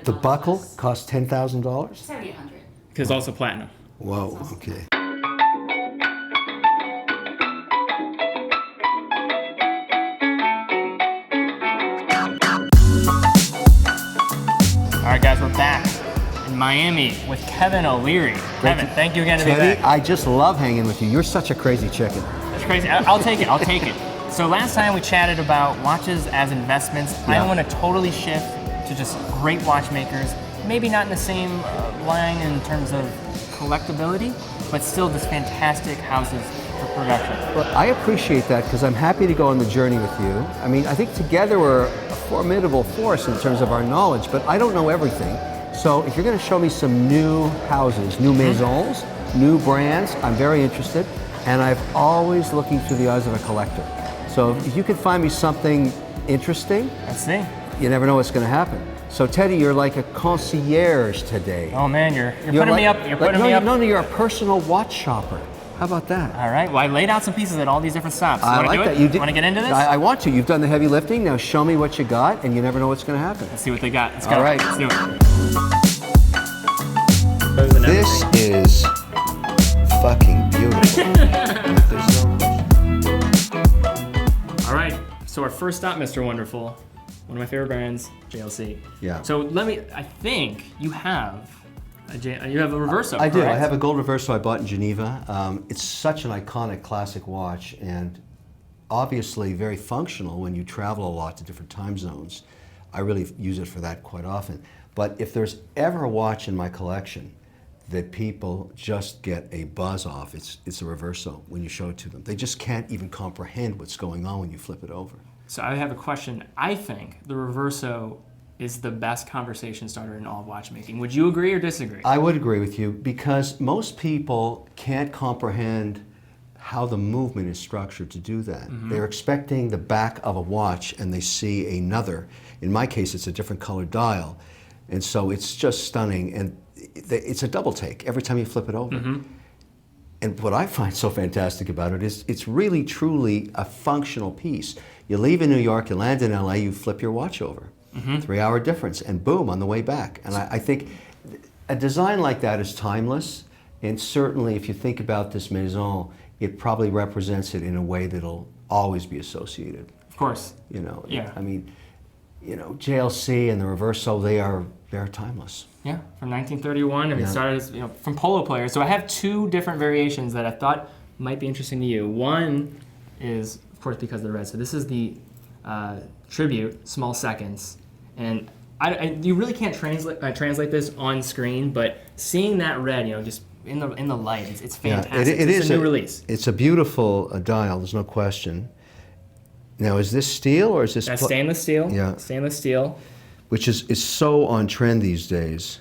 The buckle costs $10,000? 7,800. Because also platinum. Whoa, okay. All right, guys, we're back in Miami with Kevin O'Leary. Kevin, thank you again to be Teddy, back. I just love hanging with you. You're such a crazy chicken. That's crazy. I'll take it. I'll take it. So last time we chatted about watches as investments. Yeah. I want to totally shift to just great watchmakers. Maybe not in the same line in terms of collectability, but still just fantastic houses for production. Well, I appreciate that because I'm happy to go on the journey with you. I mean, I think together we're a formidable force in terms of our knowledge, but I don't know everything. So if you're going to show me some new houses, new maisons, new brands, I'm very interested. And I'm always looking through the eyes of a collector. So if you could find me something interesting, Let's see. you never know what's going to happen. So Teddy, you're like a concierge today. Oh man, you're putting me up. You're putting me up. No, you're a personal watch shopper. How about that? All right. Well, I laid out some pieces at all these different stops. I like that. You did. Want to get into this? I want to. You've done the heavy lifting. Now show me what you got, and you never know what's going to happen. Let's see what they got. Let's go. All right. Let's do it. This is fucking beautiful. There's no question. All right. So our first stop, Mr. Wonderful, one of my favorite brands, JLC. Yeah. So I think you have a Reverso. I do. I correct? have a gold Reverso I bought in Geneva. It's such an iconic classic watch and obviously very functional when you travel a lot to different time zones. I really use it for that quite often. But if there's ever a watch in my collection that people just get a buzz off, it's a Reverso when you show it to them. They just can't even comprehend what's going on when you flip it over. So I have a question. I think the Reverso is the best conversation starter in all of watchmaking. Would you agree or disagree? I would agree with you because most people can't comprehend how the movement is structured to do that. They're expecting the back of a watch and they see another. In my case, it's a different colored dial. And so it's just stunning. And it's a double take every time you flip it over. And what I find so fantastic about it is it's really, truly a functional piece. You leave in New York, you land in LA, you flip your watch over. 3-hour difference, and boom, on the way back. And I think a design like that is timeless. And certainly, if you think about this maison, it probably represents it in a way that'll always be associated. Of course. You know, Yeah. I mean, you know, JLC and the Reverso, they're timeless. Yeah, from 1931, and Yeah. it started as, from polo players. So I have two different variations that I thought might be interesting to you. One is, of course, because of the red. So this is the Tribute, small seconds. And you really can't translate this on screen, but seeing that red, just in the light, it's fantastic. Yeah, It's a new release. It's a beautiful dial, there's no question. Now, is this steel or is this... That's stainless steel. Yeah. Stainless steel. Which is so on trend these days.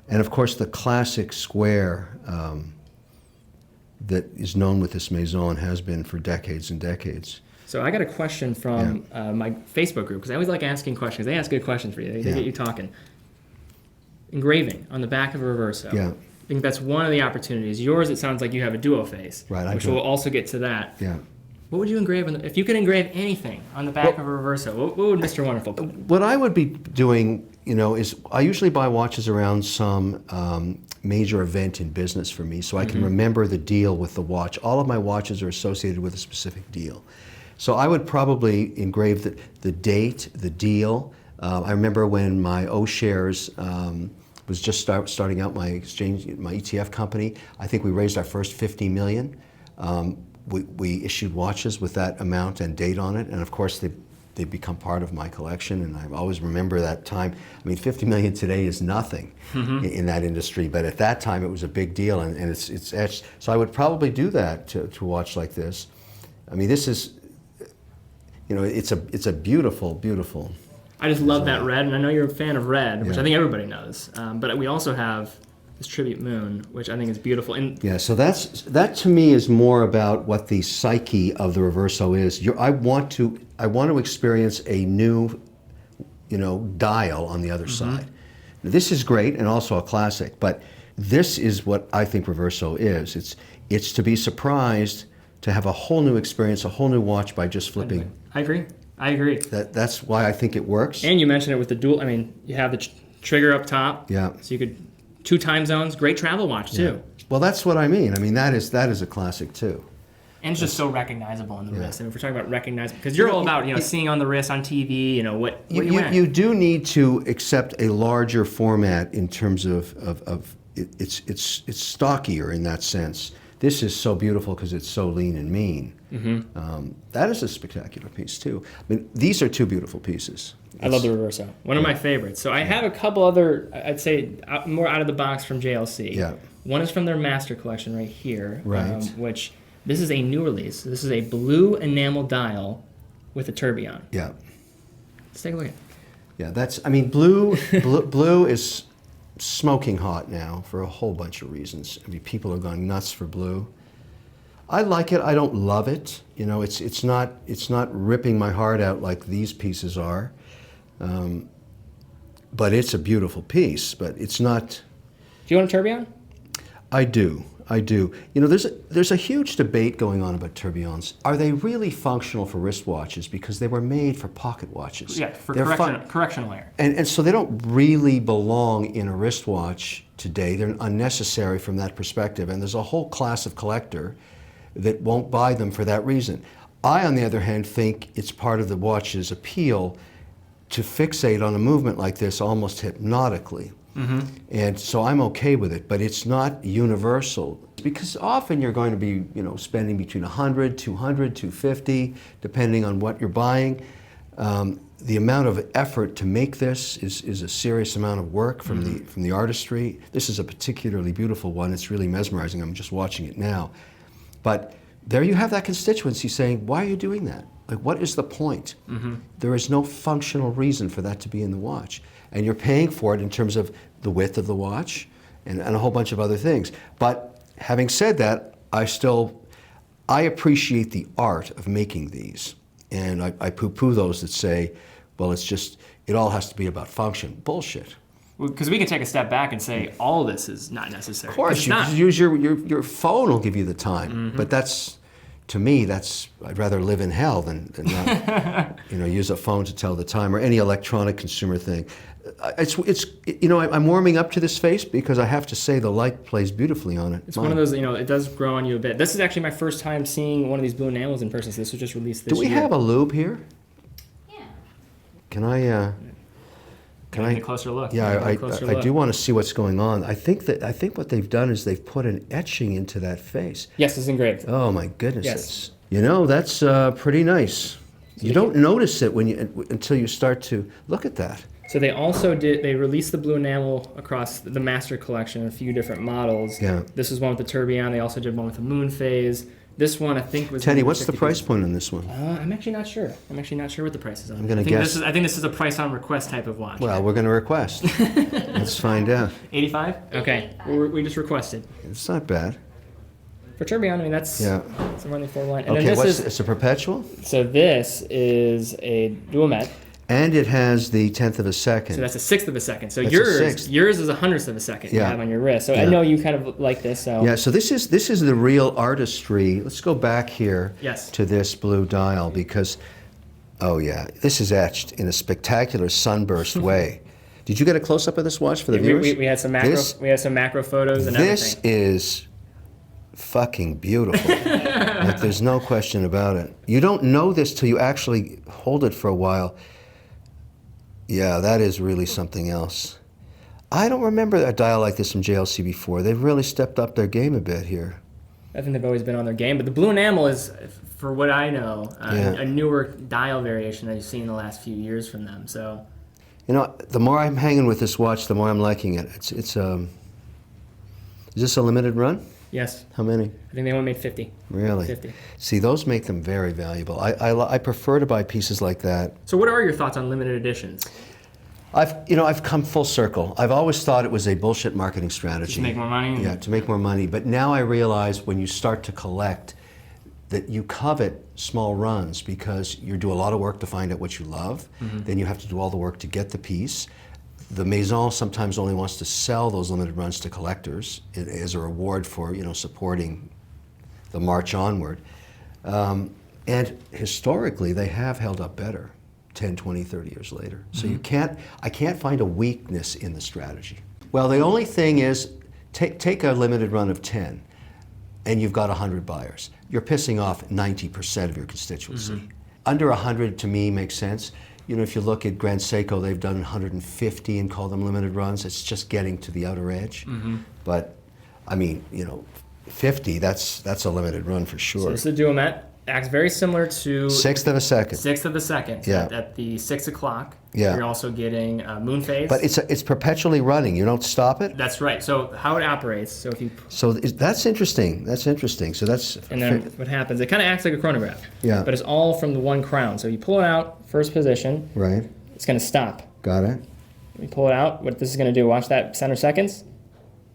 And of course, the classic square that is known with this maison has been for decades and decades. So I got a question from my Facebook group, because I always like asking questions. They ask good questions for you. They get you talking. Engraving on the back of a Reverso. Yeah. I think that's one of the opportunities. Yours, it sounds like you have a duo face, Right, which we'll also get to that. Yeah. What would you engrave if you could engrave anything on the back of a Reverso? What would Mr. Wonderful put? What I would be doing, is I usually buy watches around some major event in business for me, so I can remember the deal with the watch. All of my watches are associated with a specific deal. So I would probably engrave the date, the deal. I remember when my O-Shares was just starting out my ETF company. I think we raised our first 50 million. We issued watches with that amount and date on it, and of course they become part of my collection, and I always remember that time. I mean, 50 million today is nothing in that industry, but at that time it was a big deal, and it's etched. So I would probably do that to a watch like this. I mean, this is, it's a beautiful, beautiful. I just love that red, and I know you're a fan of red, which I think everybody knows. But we also have this Tribute Moon, which I think is beautiful. And yeah, so that to me is more about what the psyche of the Reverso is. I want to experience a new, dial on the other side. This is great and also a classic, but this is what I think Reverso is. It's to be surprised, to have a whole new experience, a whole new watch by just flipping. I agree. That's That's why I think it works. And you mentioned it with the dual. I mean, you have the trigger up top. Yeah. So you could 2 time zones. Great travel watch too. Well, that's what I mean. I mean, that is a classic too. And it's just so recognizable on the wrist. And if we're talking about recognizable, because You you're know, all about seeing on the wrist on TV, what you wearing. You do need to accept a larger format in terms of it's stockier in that sense. This is so beautiful because it's so lean and mean. That is a spectacular piece too. I mean, these are 2 beautiful pieces. I love the Reverso. One of my favorites. So I have a couple other, I'd say, more out of the box from JLC. Yeah. One is from their master collection right here. Right. Which, this is a new release. This is a blue enamel dial with a tourbillon. Yeah. Let's take a look at it. Yeah, I mean, blue is smoking hot now for a whole bunch of reasons. I mean, people are going nuts for blue. I like it. I don't love it. It's not ripping my heart out like these pieces are. But it's a beautiful piece. But it's not. Do you want a tourbillon? I do. There's a huge debate going on about tourbillons. Are they really functional for wristwatches? Because they were made for pocket watches. Yeah, for correctional layer. And so they don't really belong in a wristwatch today. They're unnecessary from that perspective. And there's a whole class of collector that won't buy them for that reason. I, on the other hand, think it's part of the watch's appeal to fixate on a movement like this almost hypnotically. And so I'm okay with it, but it's not universal because often you're going to be, spending between 100, 200, 250, depending on what you're buying. The amount of effort to make this is a serious amount of work from the artistry. This is a particularly beautiful one. It's really mesmerizing. I'm just watching it now. But there you have that constituency saying, why are you doing that? Like, what is the point? There is no functional reason for that to be in the watch. And you're paying for it in terms of the width of the watch and a whole bunch of other things. But having said that, I appreciate the art of making these. And I poo-poo those that say, well, it all has to be about function. Bullshit. Because we can take a step back and say all this is not necessary. Of course, you use your phone will give you the time. But to me, I'd rather live in hell than not, use a phone to tell the time or any electronic consumer thing. I'm warming up to this face because I have to say the light plays beautifully on it. It's one of those, it does grow on you a bit. This is actually my first time seeing one of these blue enamels in person. So this was just released this year. Do we have a lube here? Yeah. Can I? Get a closer look. Yeah, I do want to see what's going on. I think what they've done is they've put an etching into that face. Yes, it's engraved. Oh my goodness! Yes. That's pretty nice. You don't notice it until you start to look at that. So they also they released the blue enamel across the master collection, a few different models. Yeah. This is one with the tourbillon. They also did one with the moon phase. This one I think was. Teddy, what's the price point on this one? I'm actually not sure. what the price is on. I'm gonna guess. I think this is a price on request type of watch. Well, we're gonna request. Let's find out. 85. Okay. We just requested. It's not bad. For tourbillon, I mean that's running for one. And Okay, then it's a perpetual? So this is a dual met. And it has the 10th of a second. So that's a 1/6 of a second. So That's yours is a 100th of a second you Yeah. have on your wrist. So I Yeah. know you kind of like this. So Yeah, so this is the real artistry. Let's go back here Yes. to this blue dial because, oh yeah, this is etched in a spectacular sunburst way. Did you get a close-up of this watch for the viewers? we had some macro photos and This everything. is fucking beautiful. Like, there's no question about it. You don't know this till you actually hold it for a while. Yeah, that is really something else. I don't remember a dial like this from JLC before. They've really stepped up their game a bit here. I think they've always been on their game, but the blue enamel is, for what I know, a newer dial variation that you've seen in the last few years from them. So, the more I'm hanging with this watch, the more I'm liking it. Is this a limited run? yes, How many? I think they only made 50. Really? 50. See, those make them very valuable. I prefer to buy pieces like that. So what are your thoughts on limited editions? I've come full circle. I've always thought it was a bullshit marketing strategy. To make more money? Yeah, to make more money. But now I realize when you start to collect that you covet small runs because you do a lot of work to find out what you love. Then you have to do all the work to get the piece. The Maison sometimes only wants to sell those limited runs to collectors as a reward for supporting the march onward. And historically, they have held up better. 10, 20, 30 years later. So I can't find a weakness in the strategy. Well, the only thing is, take a limited run of 10, and you've got 100 buyers. You're pissing off 90% of your constituency. Under 100 to me makes sense. You know, if you look at Grand Seiko, they've done 150 and call them limited runs. It's just getting to the outer edge. But I mean, you know, 50, that's a limited run for sure. So this is a duomet. Acts very similar to Sixth of a second. Sixth of a second. Yeah. At the 6 o'clock. Yeah. You're also getting moon phase. But it's perpetually running. You don't stop it. That's right. So how it operates. So if you. So that's interesting. That's interesting. So that's. And then what happens? It kind of acts like a chronograph. Yeah. But it's all from the one crown. So you pull it out, first position. Right. It's going to stop. Got it. You pull it out. What this is going to do? Watch that center seconds.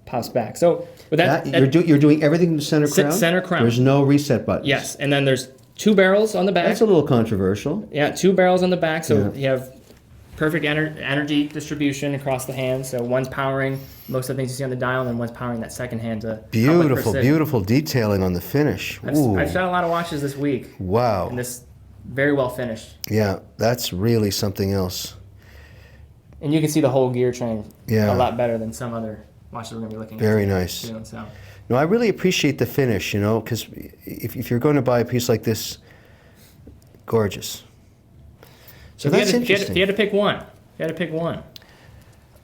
Pops back. So with that, you're doing everything in the center crown. Center crown. There's no reset button. Yes, and then there's 2 barrels on the back. That's a little controversial. Yeah, 2 barrels on the back, so you have perfect energy distribution across the hand. So one's powering most of the things you see on the dial, and then one's powering that second hand to Beautiful, beautiful detailing on the finish. I've shot a lot of watches this week. Wow. And this very well finished. Yeah, that's really something else. And you can see the whole gear train Yeah. a lot better than some other watches we're going to be looking at. Very nice. So. No, I really appreciate the finish, you know, because if you're going to buy a piece like this, gorgeous. So that's interesting. If you had to pick one.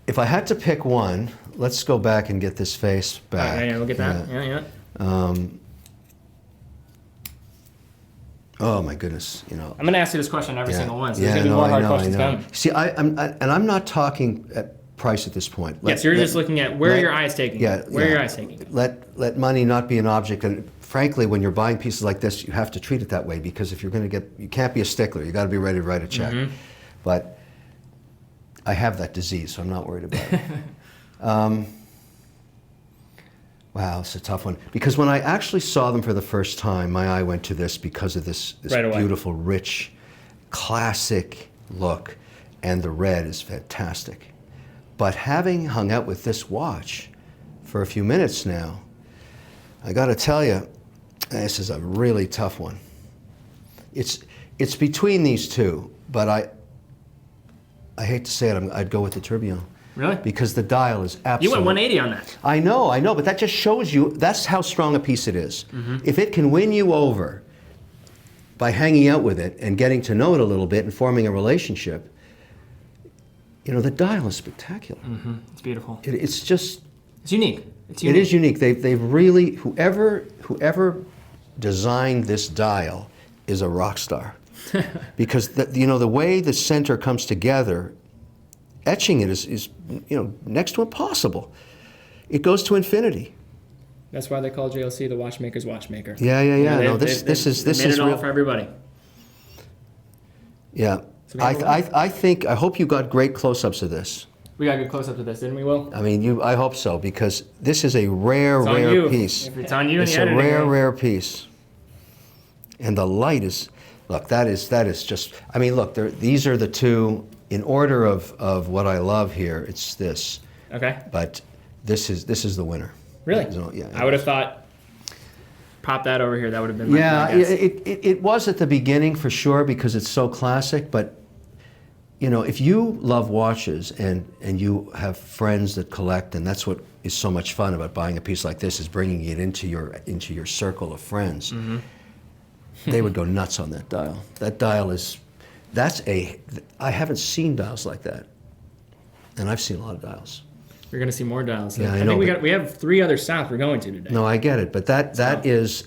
If I had to pick one, let's go back and get this face back. Yeah, we'll get that. Yeah. Oh my goodness, you know. I'm going to ask you this question on every single one, so yeah, there's going to be more hard I questions know. coming. See, I'm not talking at price at this point. Yes, you're just looking at where your eye's taking you. Where your eye's taking you. Let money not be an object, and frankly, when you're buying pieces like this, you have to treat it that way, because if you're going to you can't be a stickler. You got to be ready to write a check. But I have that disease, so I'm not worried about it. Wow, it's a tough one. Because when I actually saw them for the first time, my eye went to this because of this beautiful, rich, classic look, and the red is fantastic. But having hung out with this watch for a few minutes now, I got to tell you, this is a really tough one. It's between these two, but I hate to say it, I'd go with the Tourbillon. Really? Because the dial is absolutely... You went 180 on that. I know, but that just shows you, that's how strong a piece it is. If it can win you over by hanging out with it and getting to know it a little bit and forming a relationship, you know, the dial is spectacular. It's beautiful. It's just... It's unique. It is unique. They've really, whoever designed this dial is a rock star. Because, the way the center comes together, etching it is next to impossible. It goes to infinity. That's why they call JLC the watchmaker's watchmaker. Yeah. This is made it all real for everybody. Yeah, So I hope you got great close-ups of this. We got good close up to this, didn't we, Will? I mean, I hope so, because this is a rare piece. If it's on you, it's and the a editing, rare piece. And the light is, look, that is just. I mean, look, these are the two in order of what I love here. It's this. Okay. But this is the winner. Really? So, yeah. I would have thought. Pop that over here. That would have been my guess. It was at the beginning for sure, because it's so classic, but. You know, if you love watches and you have friends that collect, and that's what is so much fun about buying a piece like this, is bringing it into your circle of friends. They would go nuts on that dial. That dial I haven't seen dials like that, and I've seen a lot of dials. We're going to see more dials. Yeah, I know, think we have 3 other south we're going to today. No, I get it, but that is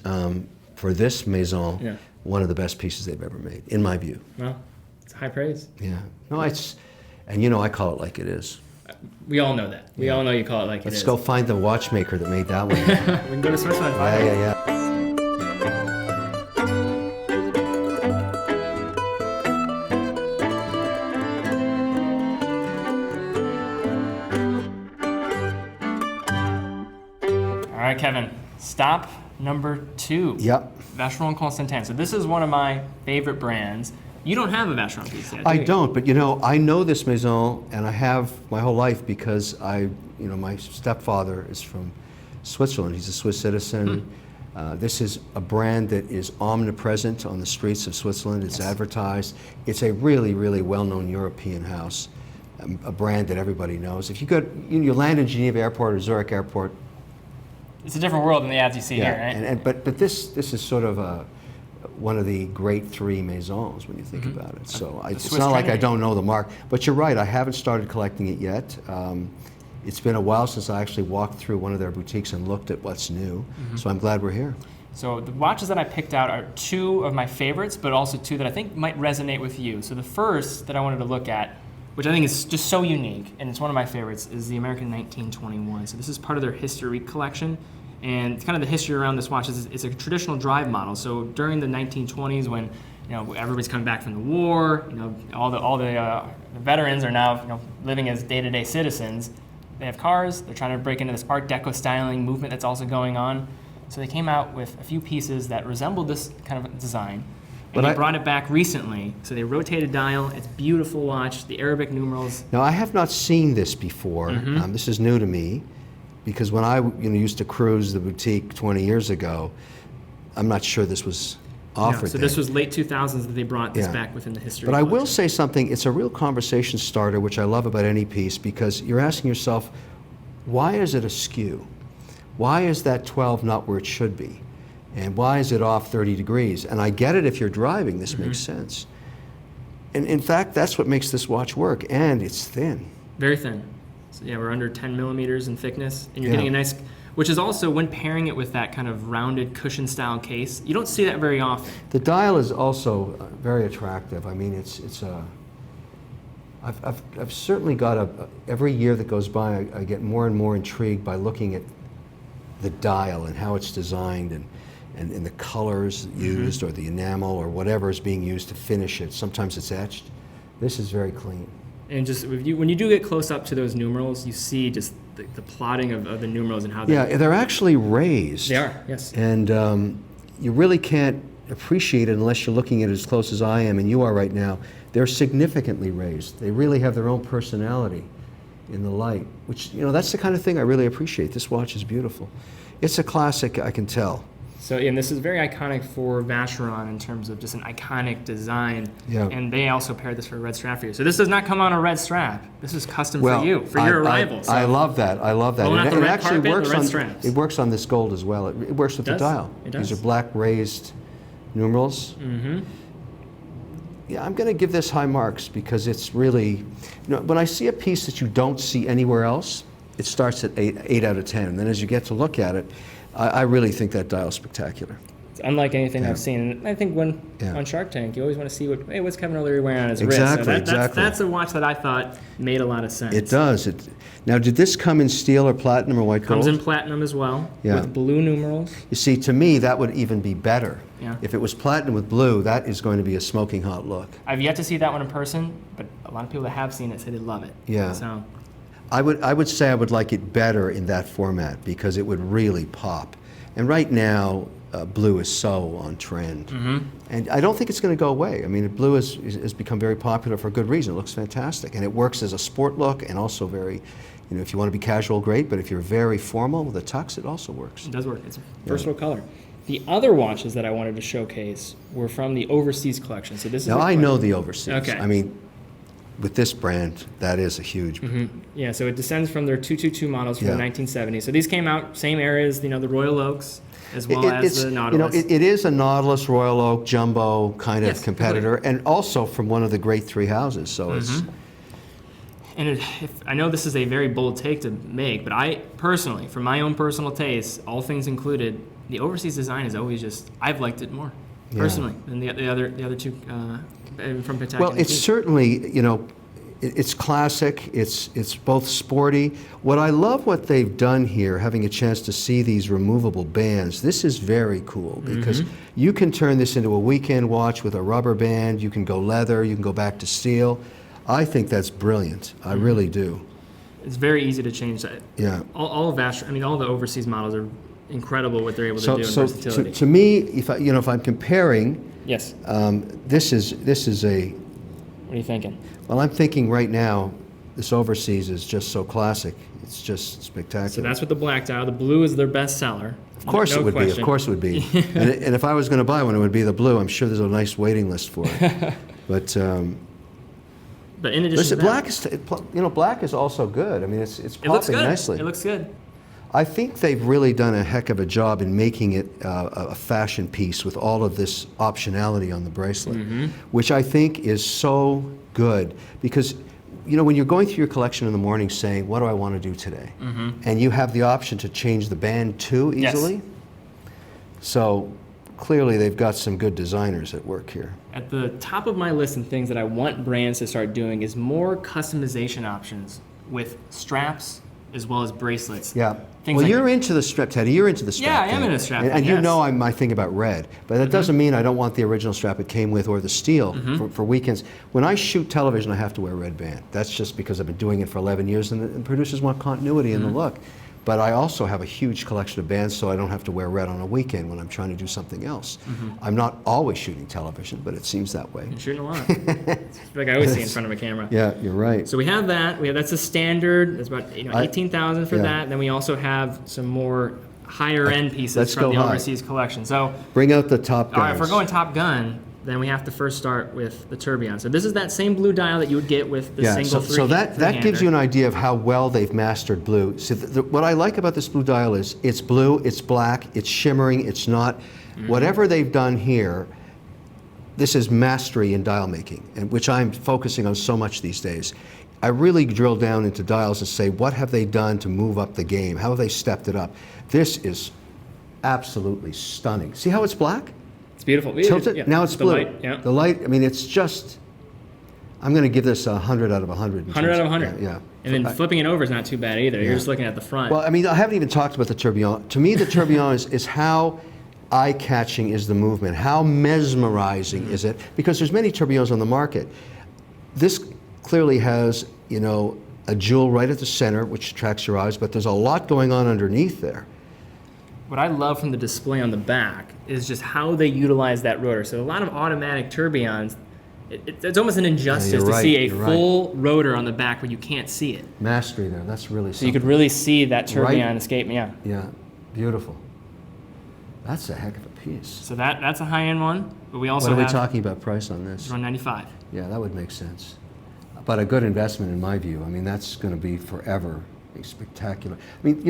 for this maison one of the best pieces they've ever made, in my view. Well, it's high praise. Yeah. No, and I call it like it is. We all know that. We all know you call it like it is. Let's go find the watchmaker that made that one. We can go to Switzerland. Yeah. All right, Kevin. Stop number 2. Yep. Vacheron Constantin. So this is one of my favorite brands. You don't have a Vacheron piece yet, do I you? don't, but I know this maison, and I have my whole life, because my stepfather is from Switzerland. He's a Swiss citizen. This is a brand that is omnipresent on the streets of Switzerland. It's advertised. It's a really, really well-known European house, a brand that everybody knows. If you land in Geneva Airport or Zurich Airport, it's a different world than the ads you see here, right? But this is sort of one of the great three maisons when you think about it. So it's not like I don't know the mark. But you're right, I haven't started collecting it yet. It's been a while since I actually walked through one of their boutiques and looked at what's new. So I'm glad we're here. So the watches that I picked out are two of my favorites, but also two that I think might resonate with you. So the first that I wanted to look at, which I think is just so unique, and it's one of my favorites, is the American 1921. So this is part of their history week collection. And kind of the history around this watch is it's a traditional drive model. So during the 1920s, when everybody's coming back from the war, all the veterans are now living as day-to-day citizens. They have cars. They're trying to break into this Art Deco styling movement that's also going on. So they came out with a few pieces that resembled this kind of design. And they brought it back recently. So they rotated dial. It's a beautiful watch. The Arabic numerals. Now I have not seen this before. This is new to me, because when I used to cruise the boutique 20 years ago, I'm not sure this was offered. So this was late 2000s that they brought this back within the history. But I will say something. It's a real conversation starter, which I love about any piece, because you're asking yourself, why is it askew? Why is that 12 not where it should be? And why is it off 30 degrees? And I get it if you're driving, this makes sense. And in fact, that's what makes this watch work. And it's thin. Very thin. So yeah, we're under 10 millimeters in thickness. And you're getting a nice, which is also, when pairing it with that kind of rounded cushion style case, you don't see that very often. The dial is also very attractive. I mean, I've certainly got every year that goes by, I get more and more intrigued by looking at the dial and how it's designed and the colors used or the enamel or whatever is being used to finish it. Sometimes it's etched. This is very clean. And just when you do get close up to those numerals, you see just the plotting of the numerals and how they're actually raised. They are, yes. And you really can't appreciate it unless you're looking at it as close as I am and you are right now. They're significantly raised. They really have their own personality in the light, which, that's the kind of thing I really appreciate. This watch is beautiful. It's a classic, I can tell. So, and this is very iconic for Vacheron in terms of just an iconic design. Yeah. And they also paired this for a red strap for you. So this does not come on a red strap. This is custom for you, for your arrival. I love that. I love that. Going out the red actually carpet, works the red on straps. It works on this gold as well. It works with the dial. It does. These are black raised numerals. Yeah, I'm going to give this high marks because it's really, when I see a piece that you don't see anywhere else, it starts at 8 out of 10. And then as you get to look at it, I really think that dial is spectacular. It's unlike anything I've seen. I think on Shark Tank, you always want to see what's Kevin O'Leary wearing on his wrist. So that's a watch that I thought made a lot of sense. It does. Now, did this come in steel or platinum or white gold? Comes in platinum as well, with blue numerals. You see, to me, that would even be better. Yeah. If it was platinum with blue, that is going to be a smoking hot look. I've yet to see that one in person, but a lot of people that have seen it say they love it. Yeah. So I would say I would like it better in that format because it would really pop. And right now, blue is so on trend. And I don't think it's going to go away. I mean, blue has become very popular for a good reason. It looks fantastic. And it works as a sport look and also very, if you want to be casual, great. But if you're very formal with a tux, it also works. It does work. It's a versatile color. The other watches that I wanted to showcase were from the overseas collection. So this is now I know the overseas. Okay. I mean, with this brand, that is a huge. Yeah. So it descends from their 222 models from the 1970s. So these came out same eras. The Royal Oaks as well as the Nautilus. It is a Nautilus, Royal Oak, jumbo kind of competitor, and also from one of the great three houses. So it's. And I know this is a very bold take to make, but I personally, for my own personal taste, all things included, the overseas design is always I've liked it more personally than the other two from Patek. Well, it's certainly it's classic. It's both sporty. What I love what they've done here, having a chance to see these removable bands. This is very cool because you can turn this into a weekend watch with a rubber band. You can go leather. You can go back to steel. I think that's brilliant. I really do. It's very easy to change that. Yeah. All the overseas models are incredible what they're able to do in versatility. To me, if I'm comparing, yes, this is a. What are you thinking? Well, I'm thinking right now, this overseas is just so classic. It's just spectacular. So that's with the black dial. The blue is their best seller. Of course it would be. Of course it would be. And if I was going to buy one, it would be the blue. I'm sure there's a nice waiting list for it. But in addition listen, to that, black is also good. I mean, it's it looks popping good. nicely. It looks good. I think they've really done a heck of a job in making it a fashion piece with all of this optionality on the bracelet, which I think is so good because, when you're going through your collection in the morning saying, what do I want to do today? And you have the option to change the band too easily. Yes. So clearly they've got some good designers at work here. At the top of my list of things that I want brands to start doing is more customization options with straps as well as bracelets. Yeah. Things Well, like you're into the strap, Teddy. You're into the strap. Yeah, I am thing. into strap And thing, you yes. know my thing about red. But that doesn't mean I don't want the original strap it came with or the steel for weekends. When I shoot television, I have to wear a red band. That's just because I've been doing it for 11 years and the producers want continuity in the look. But I also have a huge collection of bands, so I don't have to wear red on a weekend when I'm trying to do something else. I'm not always shooting television, but it seems that way. You're shooting a lot. It's like I always see in front of a camera. Yeah, you're right. So we have that. That's a standard. That's about 18,000 for yeah. that. And then we also have some more higher end pieces Let's from go the high. overseas collection. So Bring out the top guns. all right, if we're going Top Gun, then we have to first start with the tourbillon. So this is that same blue dial that you would get with the single so that gives you an idea of how well they've mastered blue. So what I like about this blue dial is it's blue, it's black, it's shimmering, it's not. Whatever they've done here, this is mastery in dial making, and which I'm focusing on so much these days. I really drill down into dials and say, what have they done to move up the game? How have they stepped it up? This is absolutely stunning. See how it's black? It's beautiful. Tilt it, Yeah. now it's The blue. light, yeah. The light, I mean, it's just, I'm going to give this 100 out of 100. 100 out of 100. Yeah. And then flipping it over is not too bad either. You're just looking at the front. Well, I mean, I haven't even talked about the tourbillon. To me, the tourbillon is how eye-catching is the movement, how mesmerizing is it, because there's many tourbillons on the market. This clearly has, a jewel right at the center, which attracts your eyes, but there's a lot going on underneath there. What I love from the display on the back is just how they utilize that rotor. So a lot of automatic tourbillons, it's almost an injustice you're to right, see a you're full rotor on the back when you can't see it. Mastery there, that's really So something. you could really see that tourbillon Right. escape. Yeah. Yeah, beautiful. That's a heck of a piece. So that's a high-end one, but we also What are we have talking about price on this? around 95. Yeah, that would make sense. But a good investment in my view. I mean, that's going to be forever spectacular. I mean,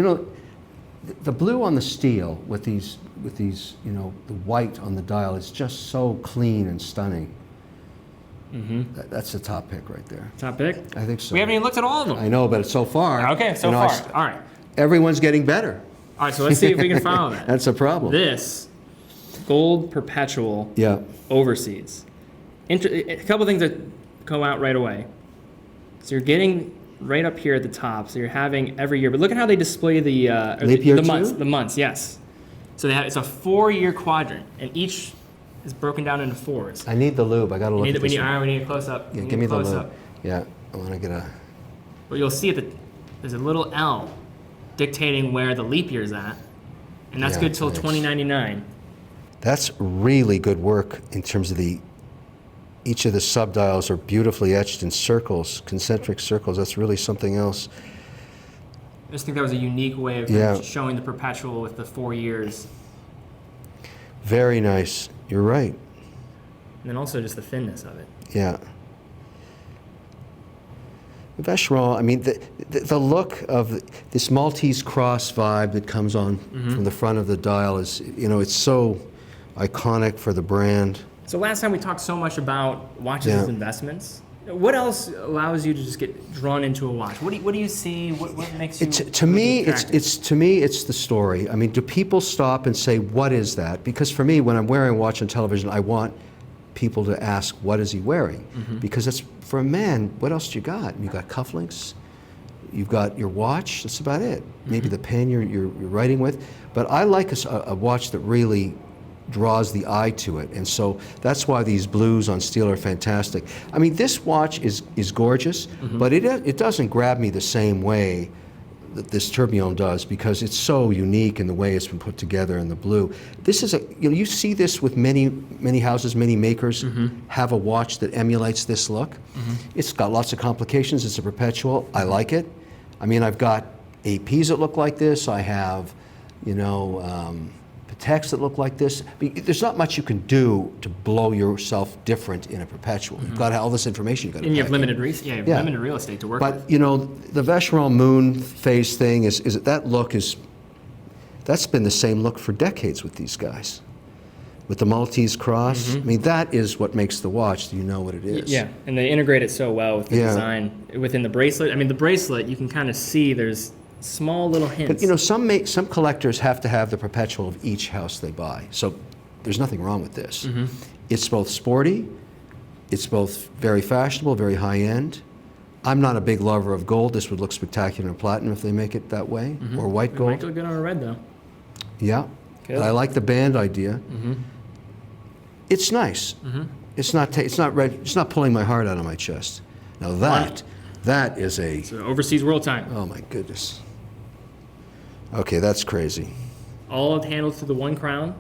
the blue on the steel with these, the white on the dial is just so clean and stunning. That's the top pick right there. Top pick? I think so. We haven't even looked at all of them. I know, but so far. Okay, so far. All right. Everyone's getting better. All right, so let's see if we can follow that. That's a problem. This gold perpetual Yeah. overseas. A couple things that go out right away. So you're getting right up here at the top. So you're having every year, but look at how they display the Leap year the months. too? The months, yes. So it's a 4-year quadrant, and each is broken down into 4s. I need the lube. I got to look at We this one. need a close up. Yeah, We give need me a the close lube. up. Yeah, I want to get a. But you'll see there's a little L dictating where the leap year is at, and that's Yeah, good till nice. 2099. That's really good work in terms of each of the subdials are beautifully etched in circles, concentric circles. That's really something else. I just think that was a unique way of Yeah. showing the perpetual with the 4 years, Very nice. You're right. and then also just the thinness of it. Yeah. Vacheron, I mean, the look of this Maltese cross vibe that comes on from the front of the dial is, it's so iconic for the brand. So last time we talked so much about watches Yeah. as investments. What else allows you to just get drawn into a watch? What do you see? What makes you? To me, attracted? it's the story. I mean, do people stop and say, "What is that?" Because for me, when I'm wearing a watch on television, I want people to ask, "What is he wearing?" Because it's for a man. What else do you got? You got cufflinks. You've got your watch. That's about it. Maybe the pen you're writing with. But I like a watch that really draws the eye to it, and so that's why these blues on steel are fantastic. I mean, this watch is gorgeous, but it doesn't grab me the same way that this tourbillon does, because it's so unique in the way it's been put together in the blue. This is you see this with many houses, many makers have a watch that emulates this look. It's got lots of complications. It's a perpetual. I like it. I mean, I've got APs that look like this. I have, Pateks that look like this. There's not much you can do to blow yourself different in a perpetual. You've got all this information you've got to And you have pack in. limited real estate to work with. But the Vacheron moon phase thing that's been the same look for decades with these guys. With the Maltese cross, I mean, that is what makes the watch. Do you know what it is? Yeah, and they integrate it so well with the design within the bracelet. I mean, the bracelet, you can kind of see there's small little hints. But some collectors have to have the perpetual of each house they buy. So there's nothing wrong with this. It's both sporty, it's both very fashionable, very high end. I'm not a big lover of gold. This would look spectacular in platinum if they make it that way, or white It gold. might look good on a red though. Yeah, Good. and I like the band idea. It's nice. It's not red. It's not pulling my heart out of my chest. Now that is a. So overseas world time. Oh my goodness. Okay, that's crazy. All handled through the one crown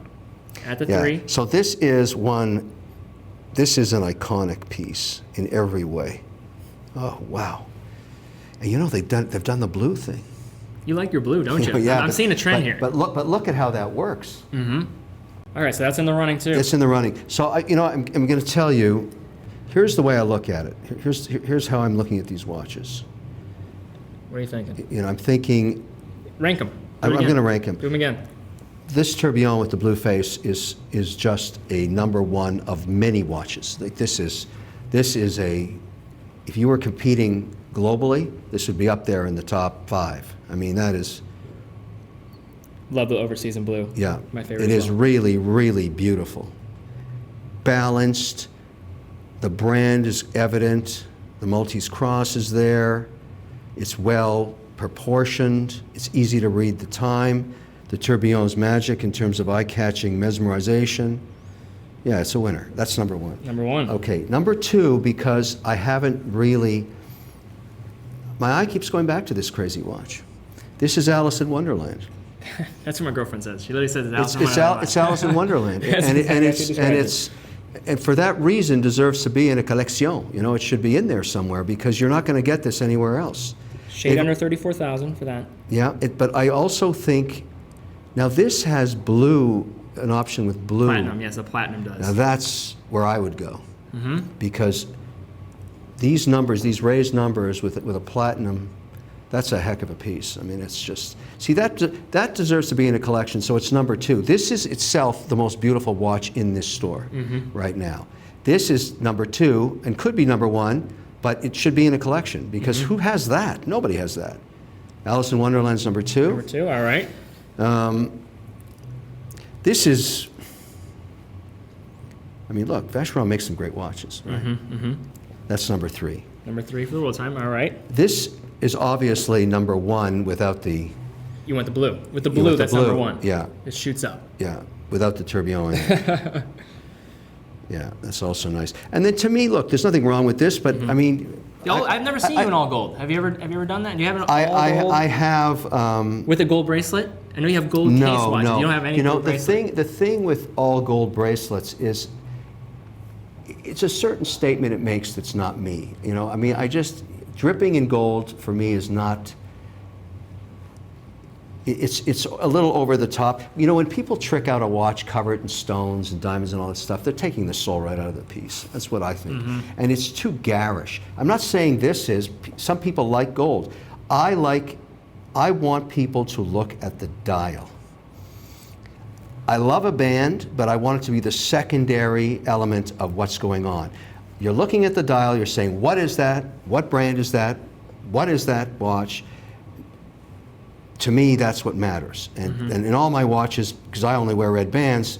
at the Yeah. 3. So this is This is an iconic piece in every way. Oh wow. And they've done the blue thing. You like your blue, don't you? Yeah, I'm seeing a trend here. But look at how that works. All right, so that's in the running too. It's in the running. So I'm going to tell you. Here's the way I look at it. Here's how I'm looking at these watches. What are you thinking? I'm thinking. Rank them. I'm going to rank them. Do them again. This tourbillon with the blue face is just a number one of many watches. Like this is a. If you were competing globally, this would be up there in the top 5. I mean, that is. Love the overseas in blue. Yeah, My favorite. it as is well. really, really beautiful. Balanced. The brand is evident. The Maltese cross is there. It's well proportioned. It's easy to read the time. The tourbillon's magic in terms of eye-catching mesmerization. Yeah, it's a winner. That's number 1. Number 1. Okay, number 2, because I haven't really. My eye keeps going back to this crazy watch. This is Alice in Wonderland. That's what my girlfriend says. She literally says It's Alice in Wonderland, That's and exactly how she describes and for that reason deserves to be in a collection. It should be in there somewhere because you're not going to get this anywhere else. Shade under 34,000 for that. Yeah, but I also think now this has blue, an option with blue. Platinum, yes, a platinum does. Now that's where I would go, because these numbers, these raised numbers with a platinum. That's a heck of a piece. I mean, it's just, see, that deserves to be in a collection, so it's number 2. This is itself the most beautiful watch in this store right now. This is number 2 and could be number 1, but it should be in a collection because who has that? Nobody has that. Alice in Wonderland's number 2. Number 2, all right. This is, I mean, look, Vacheron makes some great watches, right? That's number 3. Number 3 for the world time, all right. This is obviously number 1 without the. You want the blue. With the blue, that's number 1. Yeah. It shoots up. Yeah, without the tourbillon. Yeah, that's also nice. And then to me, look, there's nothing wrong with this, but I mean. I've never seen you in all gold. Have you ever done that? Do you have an all gold? I have. With a gold bracelet? I know you have gold case watches. No. You don't have any gold bracelet. The thing with all gold bracelets is it's a certain statement it makes that's not me. I mean, dripping in gold for me is not. It's a little over the top. When people trick out a watch covered in stones and diamonds and all that stuff, they're taking the soul right out of the piece. That's what I think. And it's too garish. I'm not saying this is. Some people like gold. I want people to look at the dial. I love a band, but I want it to be the secondary element of what's going on. You're looking at the dial, you're saying, what is that? What brand is that? What is that watch? To me, that's what matters. And in all my watches, because I only wear red bands,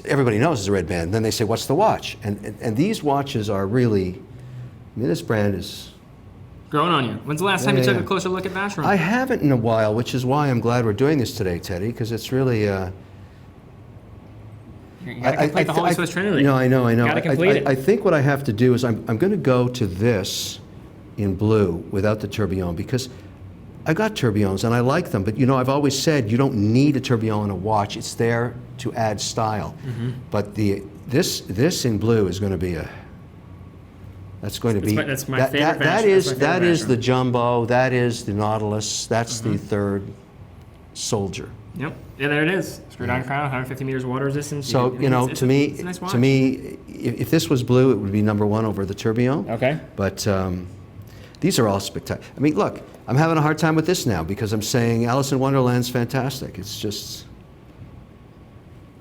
everybody knows it's a red band. Then they say, what's the watch? And these watches are really, I mean, this brand is. Growing on you. When's the last time you took a closer look at Vacheron? I haven't in a while, which is why I'm glad we're doing this today, Teddy, because it's really. You gotta complete the Holy Swiss Trinity. No, I know. Gotta complete it. I think what I have to do is I'm going to go to this in blue without the tourbillon because I got tourbillons and I like them, but you know, I've always said you don't need a tourbillon in a watch. It's there to add style. But this in blue is going to be that's my favorite fashion. That is the jumbo, that is the Nautilus, that's the third soldier. Yep. Yeah, there it is. Screw down crown, 150 meters water resistance. So, you know, it's to a nice watch. me, if this was blue, it would be #1 over the tourbillon. Okay. But these are all spectacular. I mean, look, I'm having a hard time with this now because I'm saying Alice in Wonderland's fantastic. It's just,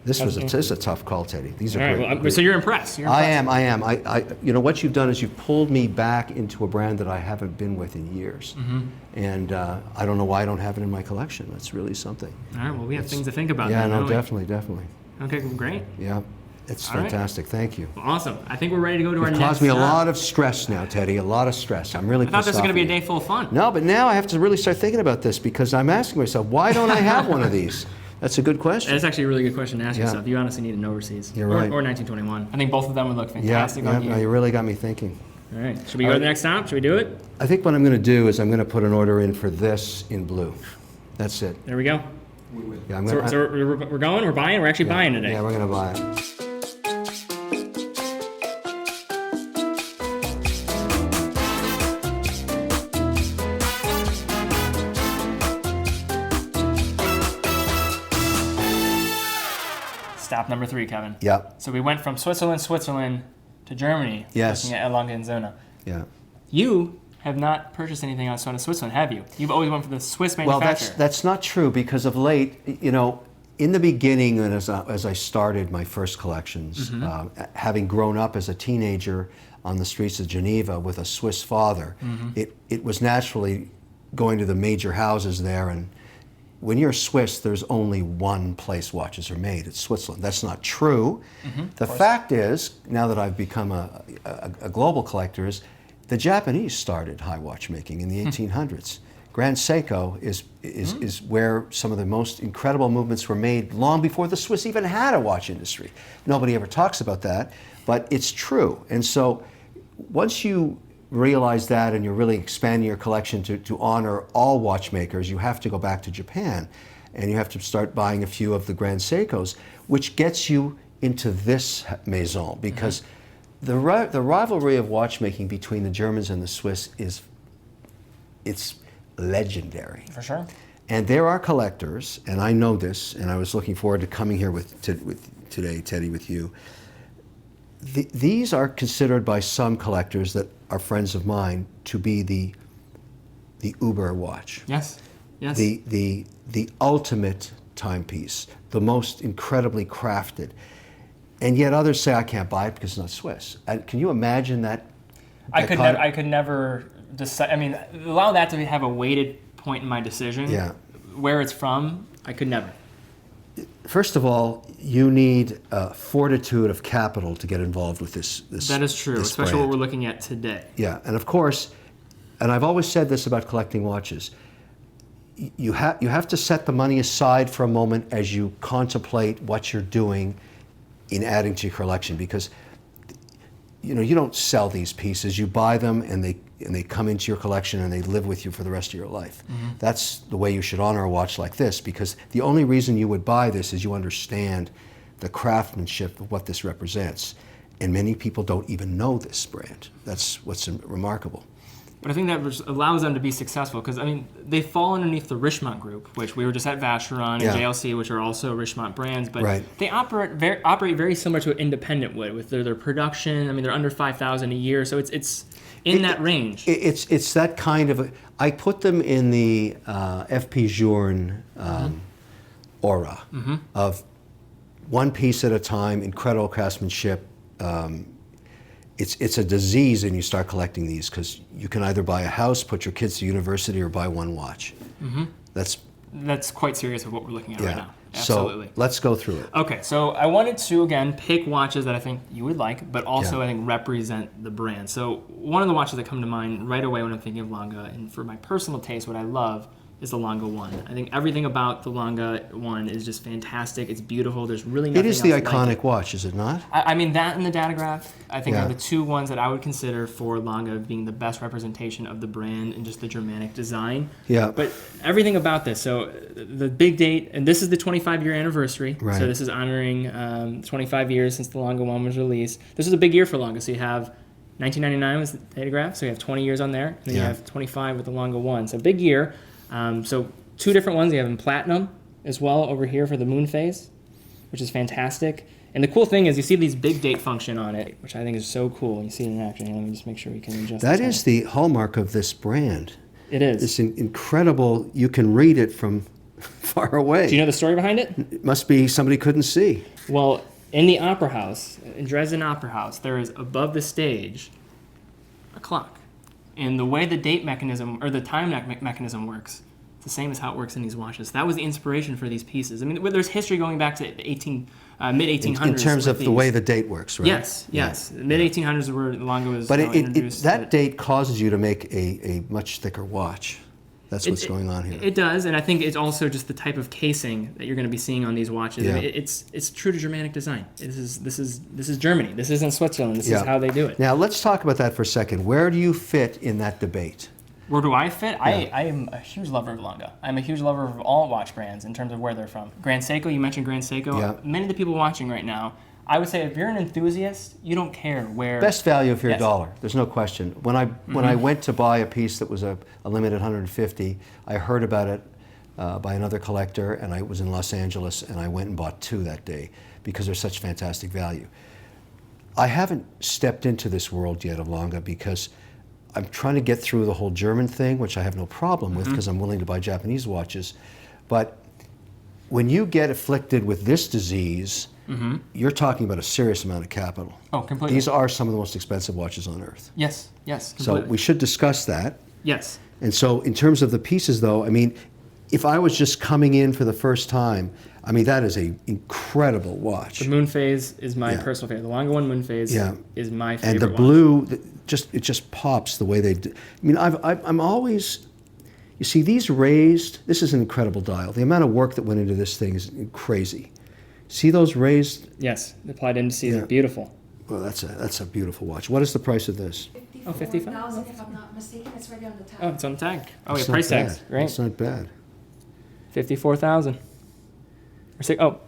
this is a tough call, Teddy. These are All right, great. well, so you're impressed. I am. You know, what you've done is you've pulled me back into a brand that I haven't been with in years. And I don't know why I don't have it in my collection. That's really something. All right, well, we have things to think about. Yeah, now, no, don't we? definitely. Okay, great. Yeah, it's All right. fantastic. Thank you. Well, awesome. I think we're ready to go to our It next caused me a stop. lot of stress now, Teddy, a lot of stress. I'm really I thought pissed this was going to be a off at you. day full of fun. No, but now I have to really start thinking about this because I'm asking myself, why don't I have one of these? That's a good question. That's actually a really good question to ask Yeah. yourself. You honestly need an overseas. You're right. Or 1921. I think both of them would look Yeah, fantastic on you. no, you really got me thinking. All right. Should we go to the next stop? Should we do it? I think what I'm going to do is I'm going to put an order in for this in blue. That's it. There we go. Yeah, I'm So, gonna, we're going? We're buying? We're actually buying today. Yeah, we're going to buy it. Stop number 3, Kevin. Yeah, So we went from Switzerland to Germany. Yes. Looking at Langenzonen. yeah. You have not purchased anything outside of Switzerland, have you? You've always went for the Swiss Well, manufacturer. that's not true because of late, you know, in the beginning and as I started my first collections, having grown up as a teenager on the streets of Geneva with a Swiss father, it was naturally going to the major houses there. And when you're Swiss, there's only one place watches are made. It's Switzerland. That's not true. The fact is, now that I've become a global collector, is the Japanese started high watchmaking in the 1800s. Grand Seiko is where some of the most incredible movements were made long before the Swiss even had a watch industry. Nobody ever talks about that, but it's true. And so once you realize that and you're really expanding your collection to honor all watchmakers, you have to go back to Japan and you have to start buying a few of the Grand Seikos, which gets you into this maison because the rivalry of watchmaking between the Germans and the Swiss it's legendary. For sure. And there are collectors, and I know this, and I was looking forward to coming here today, Teddy, with you. These are considered by some collectors that are friends of mine to be the Uber watch. Yes. Yes. The ultimate timepiece, the most incredibly crafted. And yet others say I can't buy it because it's not Swiss. And can you imagine that? I could never decide. I mean, allow that to have a weighted point in my decision. Yeah. Where it's from, I could never. First of all, you need fortitude of capital to get involved with this. That is true, this especially brand. what we're looking at today. Yeah, and of course, and I've always said this about collecting watches. You have to set the money aside for a moment as you contemplate what you're doing in adding to your collection, because you don't sell these pieces. You buy them and they come into your collection and they live with you for the rest of your life. That's the way you should honor a watch like this, because the only reason you would buy this is you understand the craftsmanship of what this represents. And many people don't even know this brand. That's what's remarkable. But I think that allows them to be successful because, I mean, they fall underneath the Richemont group, which we were just at Vacheron and Yeah. JLC, which are also Richemont brands. But Right. they operate very similar to what independent would with their production. I mean, they're under 5,000 a year, so it's in that range. It's that kind of I put them in the FP Journe aura of one piece at a time, incredible craftsmanship. It's a disease, and you start collecting these because you can either buy a house, put your kids to university, or buy one watch. That's quite serious of what we're looking at right now. Absolutely. So let's go through it. Okay, so I wanted to, again, pick watches that I think you would like, but also Yeah. I think represent the brand. So one of the watches that come to mind right away when I'm thinking of Lange, and for my personal taste, what I love, is the Longa 1. I think everything about the Longa 1 is just fantastic. It's beautiful. There's really nothing It is the else like iconic it. watch, is it not? I mean, that and the Datagraph, I think, Yeah. are the two ones that I would consider for Longa being the best representation of the brand and just the Germanic design. Yeah. But everything about this, so the big date, and this is the 25-year anniversary. Right. So this is honoring 25 years since the Longa 1 was released. This is a big year for Longa. So you have 1999 was the Datagraph, so you have 20 years on there. And then you Yeah. have 25 with the Longa 1. So big year. So two different ones. You have in platinum as well over here for the moon phase, which is fantastic. And the cool thing is you see these big date function on it, which I think is so cool. You see it in action. Let me just make sure we can adjust That this is the hallmark of this brand. It is. It's incredible. You can read it from far away. Do you know the story behind it? It must be somebody couldn't see. Well, in the Opera House, in Dresden Opera House, there is above the stage a clock. And the way the date mechanism, or the time mechanism works, it's the same as how it works in these watches. That was the inspiration for these pieces. I mean, there's history going back to mid-1800s. In terms of with the way these. the date works, right? Yes, yes. Mid-1800s were the Longa was But introduced. that date causes you to make a much thicker watch. That's what's going on here. It does, and I think it's also just the type of casing that you're going to be seeing on these watches. Yeah. I mean, it's true to Germanic design. This is Germany. This isn't Switzerland. This Yeah. is how they do it. Now, let's talk about that for a second. Where do you fit in that debate? Where do I fit? I am a huge lover of Longa. I'm a huge lover of all watch brands in terms of where they're from. Grand Seiko, you mentioned Grand Seiko. Yeah. Many of the people watching right now, I would say if you're an enthusiast, you don't care where. Best value for your Yes. dollar. There's no question. When I went to buy a piece that was a limited 150, I heard about it by another collector, and I was in Los Angeles, and I went and bought two that day because they're such fantastic value. I haven't stepped into this world yet of Longa because I'm trying to get through the whole German thing, which I have no problem with because I'm willing to buy Japanese watches. But when you get afflicted with this disease, you're talking about a serious amount of capital. Oh, completely. These are some of the most expensive watches on earth. Yes, yes. So Completely. we should discuss that. Yes. And so in terms of the pieces, though, I mean, if I was just coming in for the first time, I mean, that is an incredible watch. The moon phase is my Yeah. personal favorite. The Longa 1 moon phase is my favorite. And the watch. blue, it just pops the way they do. I mean, I'm always, you see, these raised, this is an incredible dial. The amount of work that went into this thing is crazy. See those raised? Yes, the applied indices Yeah. are beautiful. Well, that's a beautiful watch. What is the price of this? Oh, 55? 54,000 if I'm not mistaken. It's right on the tag. Oh, it's on the tag. Oh, It's yeah, not price tags. bad. Great. It's not bad. 54,000. Or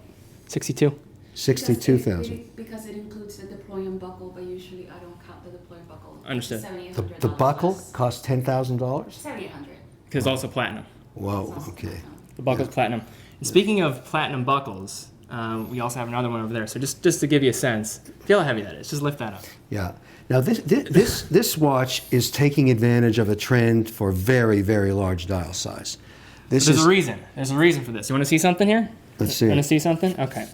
62. 62,000. Because it includes the deploying buckle, but usually I don't count the deploying buckle. Understood. The buckle costs $10,000? 7,800. Because it's also platinum. Whoa, okay. The buckle's platinum. And speaking of platinum buckles, we also have another one over there. So just to give you a sense, feel how heavy that is. Just lift that up. Yeah. Now this watch is taking advantage of a trend for very, very large dial size. There's a reason. There's a reason for this. You want to see something here? Let's see. Want to see something? Okay.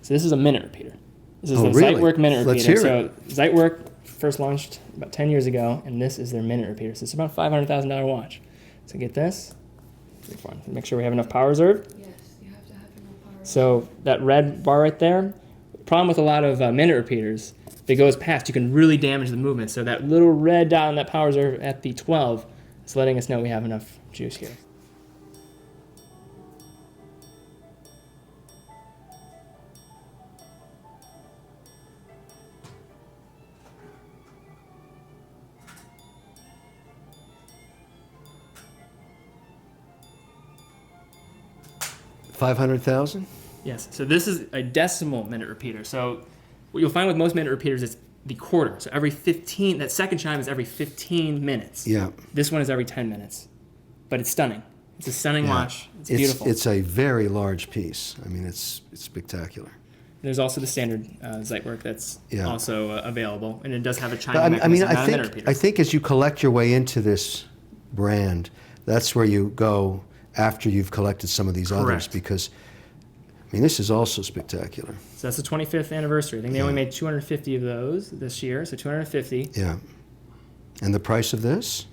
So this is a minute repeater. This is Oh, the really? Zeitwerk minute Let's repeater. hear So Zeitwerk first launched about 10 years ago, and this is their minute repeater. So it's about a $500,000 watch. So get this. Pretty fun. Make sure we have enough power reserve. Yes, you have to have enough power. So that red bar right there, problem with a lot of minute repeaters, if it goes past, you can really damage the movement. So that little red dot on that power reserve at the 12 is letting us know we have enough juice here. $500,000? Yes, so this is a decimal minute repeater. So what you'll find with most minute repeaters is the quarter. So every 15, that second chime is every 15 minutes. Yeah. This one is every 10 minutes. But it's stunning. It's a stunning Yeah. watch. It's beautiful. It's a very large piece. I mean, it's spectacular. There's also the standard Zeitwerk that's Yeah. also available, and it does have a chime But I mean, mechanism, not a minute repeater. I think as you collect your way into this brand, that's where you go after you've collected some of these others, Correct. because I mean, this is also spectacular. So that's the 25th anniversary. I think they only made 250 of those this year, so 250. Yeah. And the price of this?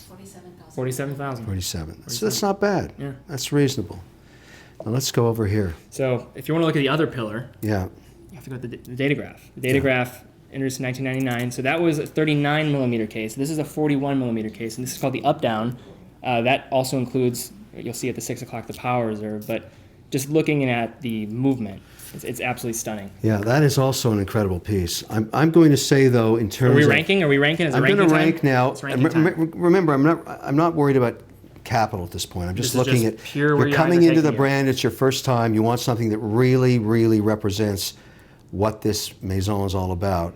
47,000. 47,000. 47. So that's not bad. Yeah. That's reasonable. Now let's go over here. So if you want to look at the other pillar, Yeah. you have to go to the Datagraph. The Datagraph introduced in 1999. So that was a 39 millimeter case. This is a 41 millimeter case, and this is called the up-down. That also includes you'll see at the 6 o'clock the power reserve, but just looking at the movement, it's absolutely stunning. Yeah, that is also an incredible piece. I'm going to say though, in terms Are we of ranking? Are we ranking? Is it I'm going ranking to time? rank now. It's ranking time. Remember, I'm not worried about capital at this point. I'm just This is looking just at pure where you're your eyes coming are into the taking you. brand. It's your first time. You want something that really, really represents what this maison is all about.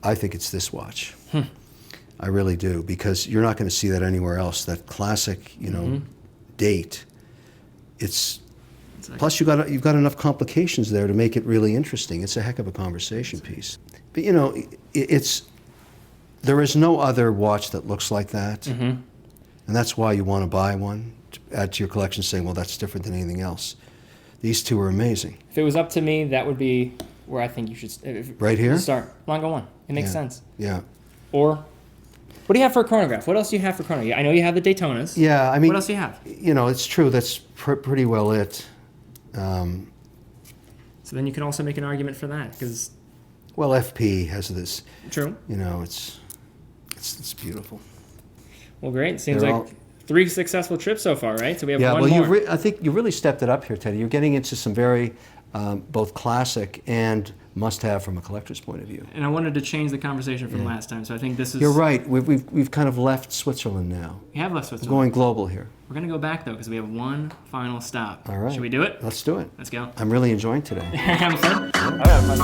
I think it's this watch. I really do, because you're not going to see that anywhere else. That classic, date. It's plus you've got enough complications there to make it really interesting. It's a heck of a conversation piece. But there is no other watch that looks like that, and that's why you want to buy one to add to your collection, saying, well, that's different than anything else. These two are amazing. If it was up to me, that would be where I think you should Right here? start. Longo 1. It makes Yeah. sense. Yeah. Or, what do you have for a chronograph? What else do you have for chronograph? I know you have the Daytonas. Yeah, I mean, What else do you have? It's true. That's pretty well lit. So then you can also make an argument for that, because Well, FP has this. true. It's beautiful. Well, great. It seems They're like 3 successful trips so far, right? So we have Yeah, one well, more. I think you really stepped it up here, Teddy. You're getting into some very both classic and must-have from a collector's point of view. And I wanted to change the conversation from last time, so I think this is... You're right. We've kind of left Switzerland now. We have left We're Switzerland. going global here. We're going to go back, though, because we have one final stop. All right. Should we do it? Let's do it. Let's go. I'm really enjoying today. Having fun? I got fun.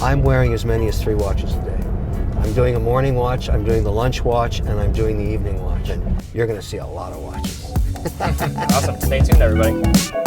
I'm wearing as many as 3 watches a day. I'm doing a morning watch, I'm doing the lunch watch, and I'm doing the evening watch. And you're going to see a lot of watches. Awesome. Stay tuned, everybody.